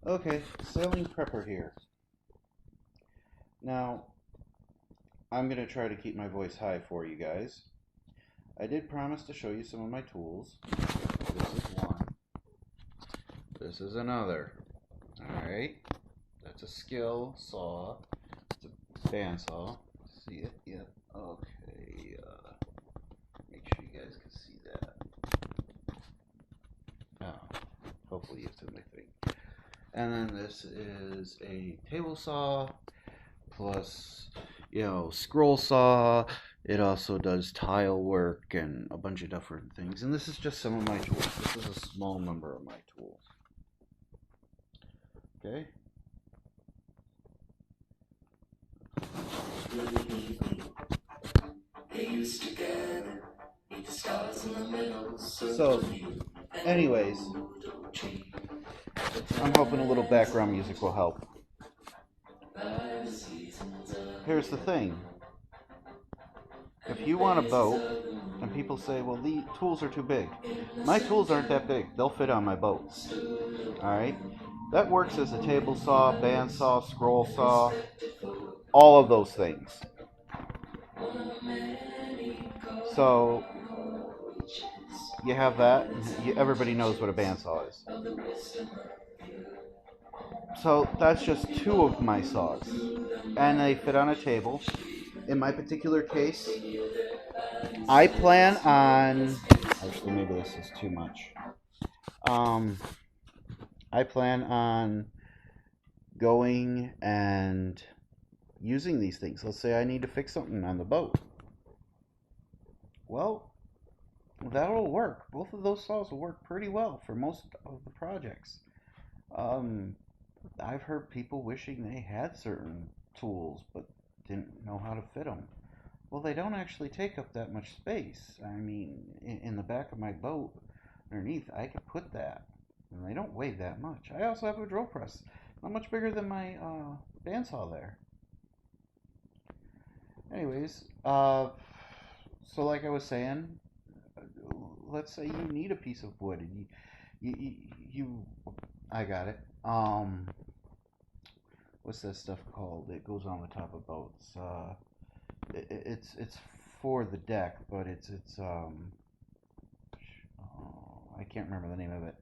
Okay, Sailing Prepper here. Now, I'm going to try to keep my voice high for you guys. I did promise to show you some of my tools. This is one. This is another. Alright. That's a skill saw. It's a bandsaw. See it? Yep. Okay. Make sure you guys can see that. Oh, hopefully you see my thing. And then this is a table saw plus, scroll saw. It also does tile work and a bunch of different things. And this is just some of my tools. This is a small number of my tools. Okay? So, anyways, I'm hoping a little background music will help. Here's the thing. If you want a boat, and people say, well, the tools are too big. My tools aren't that big. They'll fit on my boat. Alright? That works as a table saw, bandsaw, scroll saw, all of those things. So, you have that. Everybody knows what a bandsaw is. So, that's just two of my saws. And they fit on a table. In my particular case, I plan on... Actually, maybe this is too much. I plan on going and using these things. Let's say I need to fix something on the boat. Well, that'll work. Both of those saws will work pretty well for most of the projects. I've heard people wishing they had certain tools but didn't know how to fit them. Well, they don't actually take up that much space. I mean, in the back of my boat, underneath, I could put that. And they don't weigh that much. I also have a drill press. Not much bigger than my bandsaw there. Anyways, so like I was saying, let's say you need a piece of wood and I got it. What's that stuff called? It goes on the top of boats. It's for the deck, but I can't remember the name of it.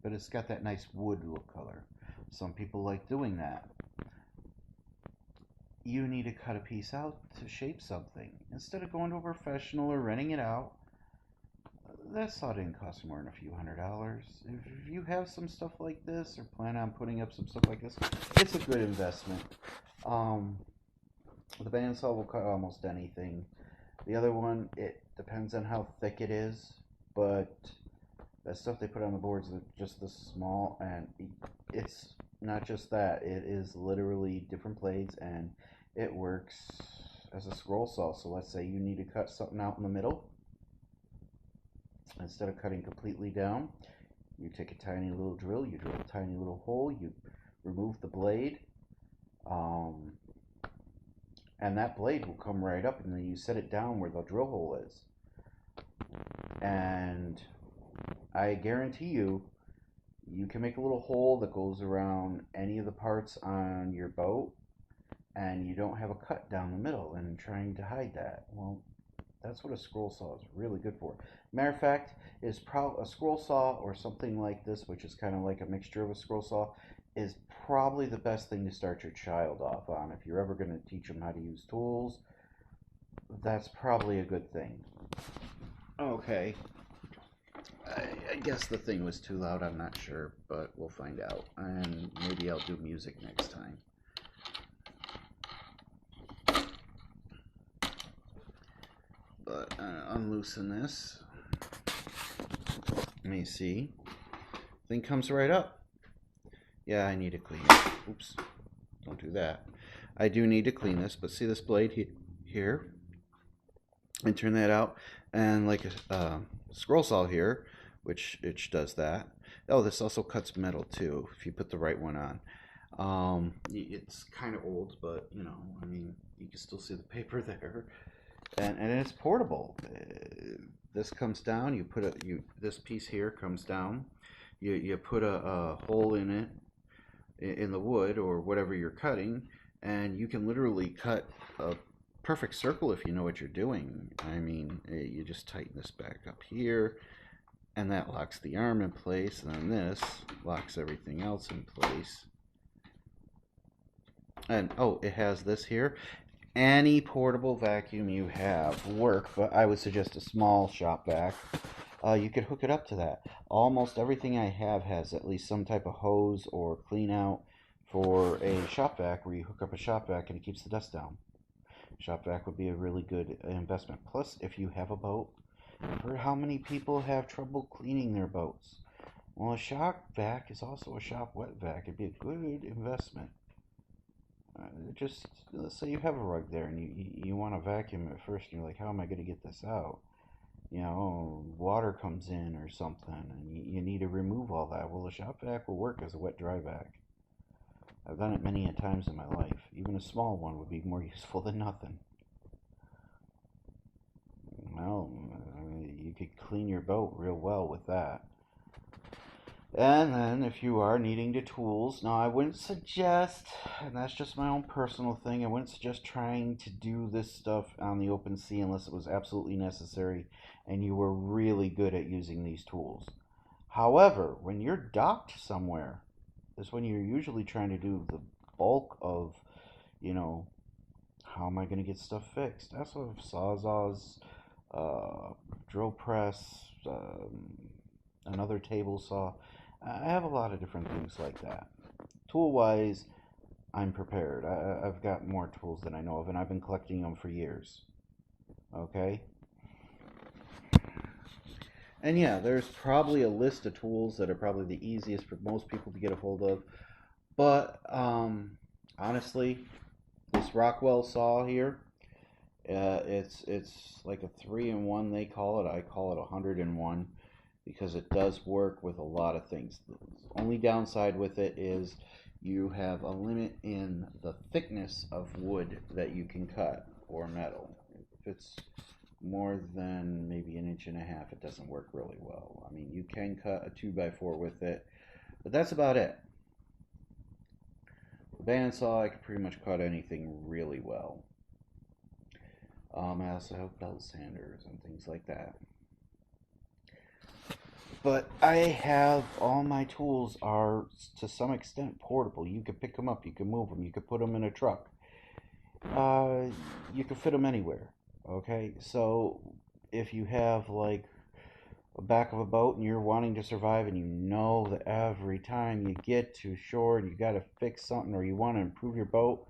But it's got that nice wood look color. Some people like doing that. You need to cut a piece out to shape something. Instead of going to a professional or renting it out, that saw didn't cost more than a few $100s. If you have some stuff like this or plan on putting up some stuff like this, it's a good investment. The bandsaw will cut almost anything. The other one, it depends on how thick it is, but that stuff they put on the boards is just this small, and it's not just that. It is literally different blades, and it works as a scroll saw. So let's say you need to cut something out in the middle. Instead of cutting completely down, you take a tiny little drill, you drill a tiny little hole, you remove the blade, and that blade will come right up, and then you set it down where the drill hole is. And I guarantee you, you can make a little hole that goes around any of the parts on your boat, and you don't have a cut down the middle and trying to hide that. Well, that's what a scroll saw is really good for. Matter of fact, a scroll saw or something like this, which is kind of like a mixture of a scroll saw, is probably the best thing to start your child off on. If you're ever going to teach them how to use tools, that's probably a good thing. Okay. I guess the thing was too loud, I'm not sure, but we'll find out. And maybe I'll do music next time. But unloosen this. Let me see. Thing comes right up. Yeah, I need to clean it. Oops. Don't do that. I do need to clean this, but see this blade here? And turn that out. And like a scroll saw here, which does that. Oh, this also cuts metal too, if you put the right one on. It's kind of old, but I mean, you can still see the paper there. And it's portable. This comes down. This piece here comes down. You put a hole in it, in the wood or whatever you're cutting, and you can literally cut a perfect circle if you know what you're doing. I mean, you just tighten this back up here, and that locks the arm in place, and then this locks everything else in place. And oh, it has this here. Any portable vacuum you have work, but I would suggest a small shop vac. You could hook it up to that. Almost everything I have has at least some type of hose or clean out for a shop vac where you hook up a shop vac and it keeps the dust down. Shop vac would be a really good investment. Plus, if you have a boat, I've heard how many people have trouble cleaning their boats. Well, a shop vac is also a shop wet vac. It'd be a good investment. Just let's say you have a rug there and you want to vacuum it first, and you're like, how am I going to get this out? You know, water comes in or something, and you need to remove all that. Well, a shop vac will work as a wet dry vac. I've done it many a times in my life. Even a small one would be more useful than nothing. Well, I mean, you could clean your boat real well with that. And then if you are needing the tools, now I wouldn't suggest, and that's just my own personal thing, I wouldn't suggest trying to do this stuff on the open sea unless it was absolutely necessary and you were really good at using these tools. However, when you're docked somewhere, is when you're usually trying to do the bulk of, you know, how am I going to get stuff fixed? That's what sawzalls, drill press, another table saw. I have a lot of different things like that. Tool wise, I'm prepared. I've got more tools than I know of, and I've been collecting them for years. Okay? And yeah, there's probably a list of tools that are probably the easiest for most people to get a hold of. But honestly, this Rockwell saw here, it's like a 3-in-1 they call it. I call it a 100-in-1 because it does work with a lot of things. The only downside with it is you have a limit in the thickness of wood that you can cut or metal. If it's more than maybe 1.5 inches, it doesn't work really well. I mean, you can cut a 2x4 with it, but that's about it. The bandsaw, I can pretty much cut anything really well. I also have belt sanders and things like that. But I have all my tools are to some extent portable. You can pick them up, you can move them, you can put them in a truck. You can fit them anywhere. Okay, so if you have like a back of a boat and you're wanting to survive, and you know that every time you get to shore and you got to fix something, or you want to improve your boat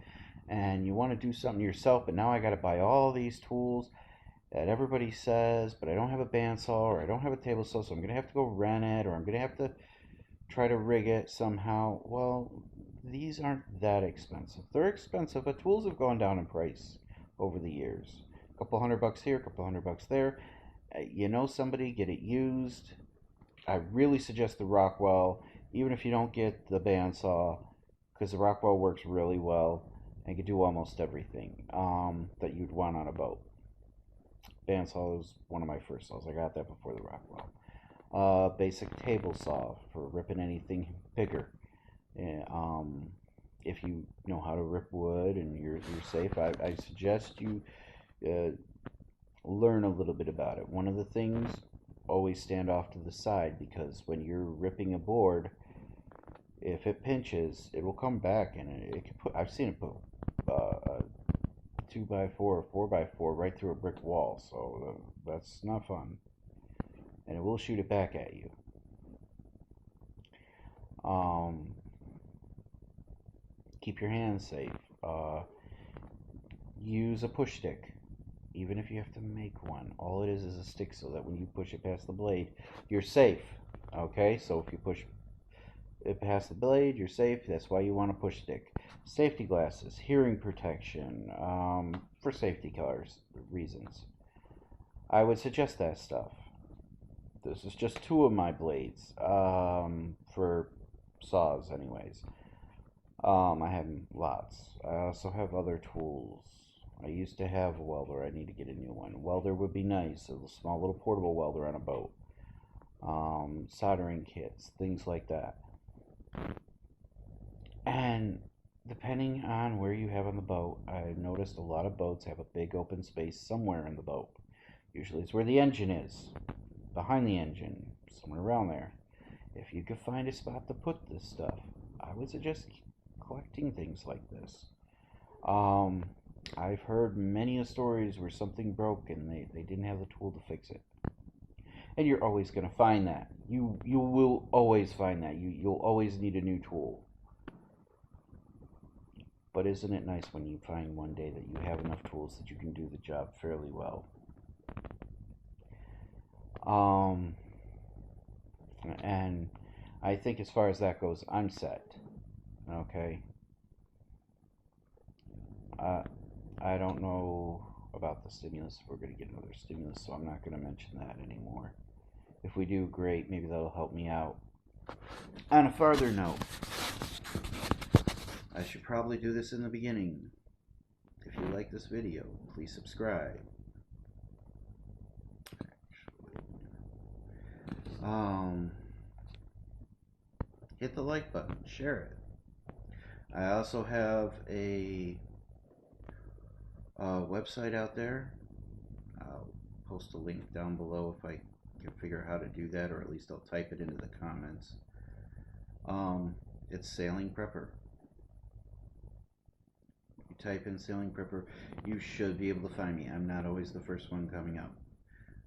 and you want to do something yourself, but now I got to buy all these tools that everybody says, but I don't have a bandsaw or I don't have a table saw, so I'm going to have to go rent it, or I'm going to have to try to rig it somehow. Well, these aren't that expensive. They're expensive, but tools have gone down in price over the years. A couple $100 here, a couple $100 there. You know somebody, get it used. I really suggest the Rockwell, even if you don't get the bandsaw, because the Rockwell works really well and can do almost everything that you'd want on a boat. Bandsaw was one of my first saws. I got that before the Rockwell. Basic table saw for ripping anything bigger. If you know how to rip wood and you're safe, I suggest you learn a little bit about it. One of the things, always stand off to the side, because when you're ripping a board, if it pinches, it will come back, and it can put. I've seen it put a 2x4 or 4x4 right through a brick wall, so that's not fun, and it will shoot it back at you. Keep your hands safe. Use a push stick, even if you have to make one. All it is a stick, so that when you push it past the blade, you're safe. Okay, so if you push it past the blade, you're safe. That's why you want a push stick. Safety glasses, hearing protection, for safety cars reasons. I would suggest that stuff. This is just 2 of my blades, for saws anyways. I have lots. I also have other tools. I used to have a welder. I need to get a new one. A welder would be nice. A small little portable welder on a boat. soldering kits, things like that. And depending on where you have on the boat, I've noticed a lot of boats have a big open space somewhere in the boat. Usually it's where the engine is, behind the engine, somewhere around there. If you could find a spot to put this stuff, I would suggest collecting things like this. Um, I've heard many stories where something broke and they didn't have the tool to fix it. And you're always going to find that. You will always find that. You'll always need a new tool. But isn't it nice when you find one day that you have enough tools that you can do the job fairly well? And I think as far as that goes, I'm set. Okay. I don't know about the stimulus. We're going to get another stimulus, so I'm not going to mention that anymore. If we do, great. Maybe that'll help me out. On a further note, I should probably do this in the beginning. If you like this video, please subscribe. Hit the like button, share it. I also have a website out there. I'll post a link down below if I can figure out how to do that, or at least I'll type it into the comments. It's Sailing Prepper. You type in Sailing Prepper, you should be able to find me. I'm not always the first one coming up.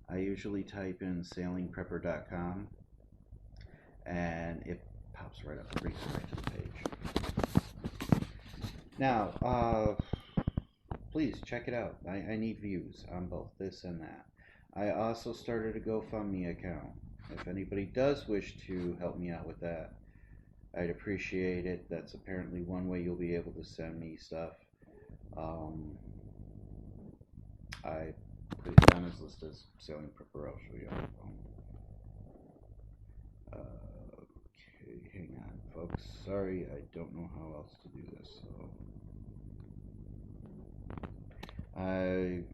I usually type in sailingprepper.com and it pops right up, brings me right to the page. Now, please check it out. I need views on both this and that. I also started a GoFundMe account. If anybody does wish to help me out with that, I'd appreciate it. That's apparently one way you'll be able to send me stuff. I put it down as listed as Sailing Prepper. I'll show you on the phone. Okay, hang on, folks. Sorry, I don't know how else to do this. So, like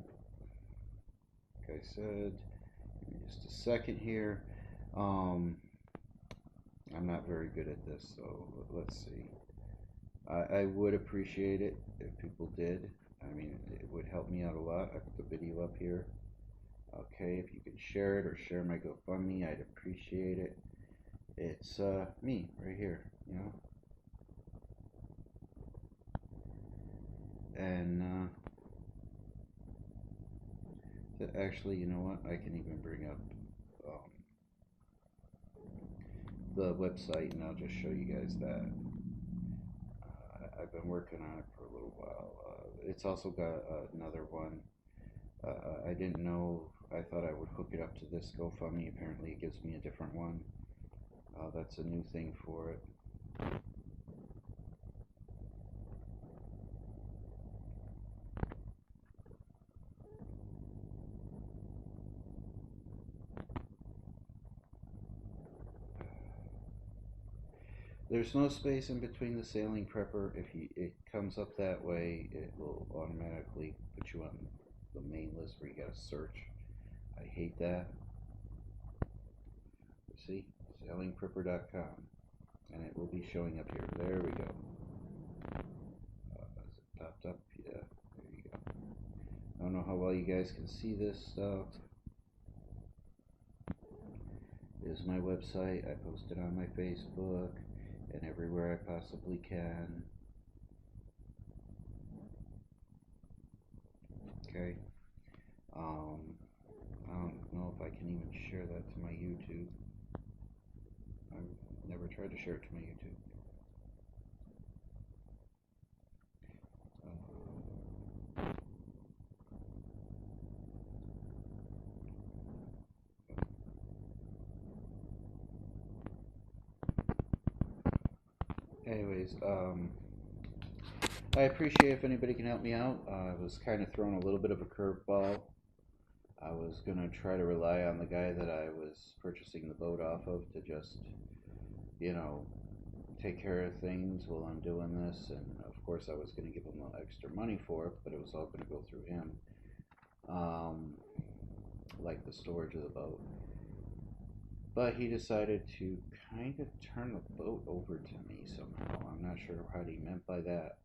I said, give me just a second here. I'm not very good at this, so let's see. I would appreciate it if people did. I mean, it would help me out a lot. I put the video up here. Okay, if you could share it or share my GoFundMe, I'd appreciate it. It's me right here, you know. And actually, you know what? I can even bring up the website, and I'll just show you guys that. I've been working on it for a little while. It's also got another one. I didn't know. I thought I would hook it up to this GoFundMe. Apparently, it gives me a different one. That's a new thing for it. There's no space in between the Sailing Prepper. If it comes up that way, it will automatically put you on the main list where you gotta search. I hate that. See, sailingprepper.com, and it will be showing up here. There we go. Has it popped up? Yeah, there you go. I don't know how well you guys can see this stuff. This is my website. I post it on my Facebook and everywhere I possibly can. Okay. I don't know if I can even share that to my YouTube. I've never tried to share it to my YouTube. Anyways, I appreciate if anybody can help me out. I was kind of thrown a little bit of a curveball. I was going to try to rely on the guy that I was purchasing the boat off of to just, you know, take care of things while I'm doing this. And of course, I was going to give him the extra money for it, but it was all going to go through him. Like the storage of the boat. But he decided to kind of turn the boat over to me somehow. I'm not sure what he meant by that.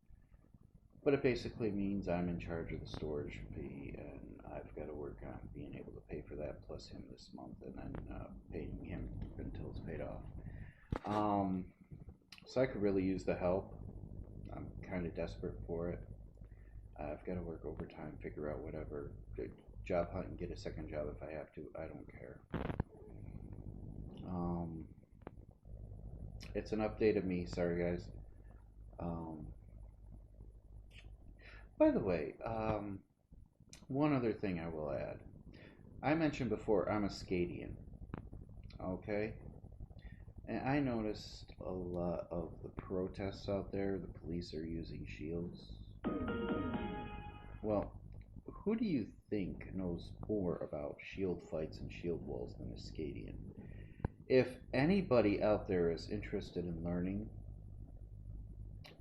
But it basically means I'm in charge of the storage fee, and I've got to work on being able to pay for that plus him this month, and then paying him until it's paid off. So I could really use the help. I'm kind of desperate for it. I've got to work overtime, figure out whatever, job hunt and get a second job if I have to. I don't care. It's an update of me. Sorry, guys. By the way, one other thing I will add. I mentioned before I'm a Scadian. Okay? And I noticed a lot of the protests out there, the police are using shields. Well, who do you think knows more about shield fights and shield walls than a Scadian? If anybody out there is interested in learning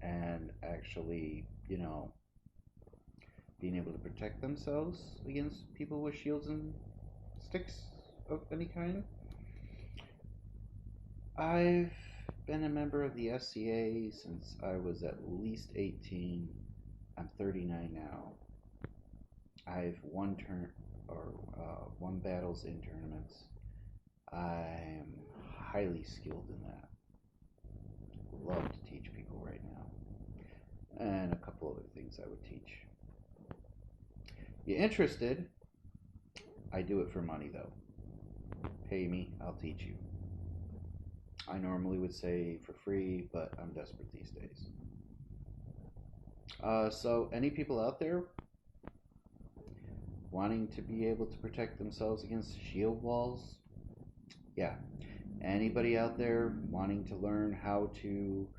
and actually, being able to protect themselves against people with shields and sticks of any kind, I've been a member of the SCA since I was at least 18. I'm 39 now. I've won won battles in tournaments. I'm highly skilled in that. Love to teach people right now. And a couple other things I would teach. You interested? I do it for money though. Pay me, I'll teach you. I normally would say for free, but I'm desperate these days. So any people out there wanting to be able to protect themselves against shield walls? Yeah. Anybody out there wanting to learn how to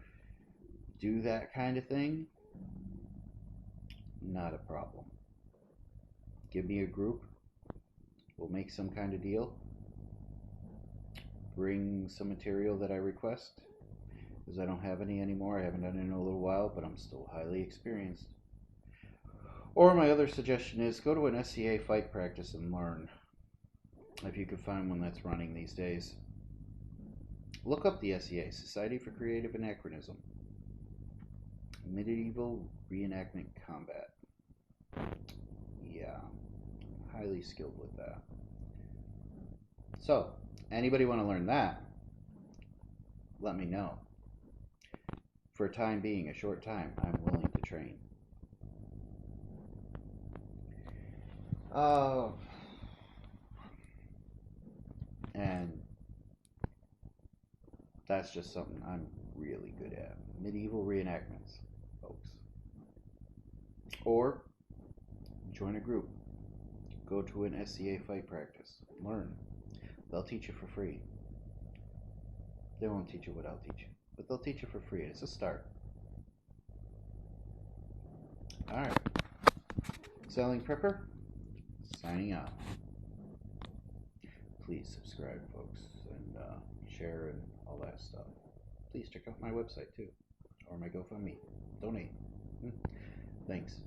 do that kind of thing? Not a problem. Give me a group. We'll make some kind of deal. Bring some material that I request, because I don't have any anymore. I haven't done it in a little while, but I'm still highly experienced. Or my other suggestion is go to an SCA fight practice and learn, if you could find one that's running these days. Look up the SCA, Society for Creative Anachronism. Medieval Reenactment Combat. Yeah, highly skilled with that. So, anybody want to learn that? Let me know. For a time being, a short time, I'm willing to train. And that's just something I'm really good at. Medieval reenactments, folks. Or join a group. Go to an SCA fight practice. Learn. They'll teach you for free. They won't teach you what I'll teach you, but they'll teach you for free. It's a start. Alright. Selling Prepper, signing out. Please subscribe, folks, and share and all that stuff. Please check out my website, too, or my GoFundMe. Donate. Thanks.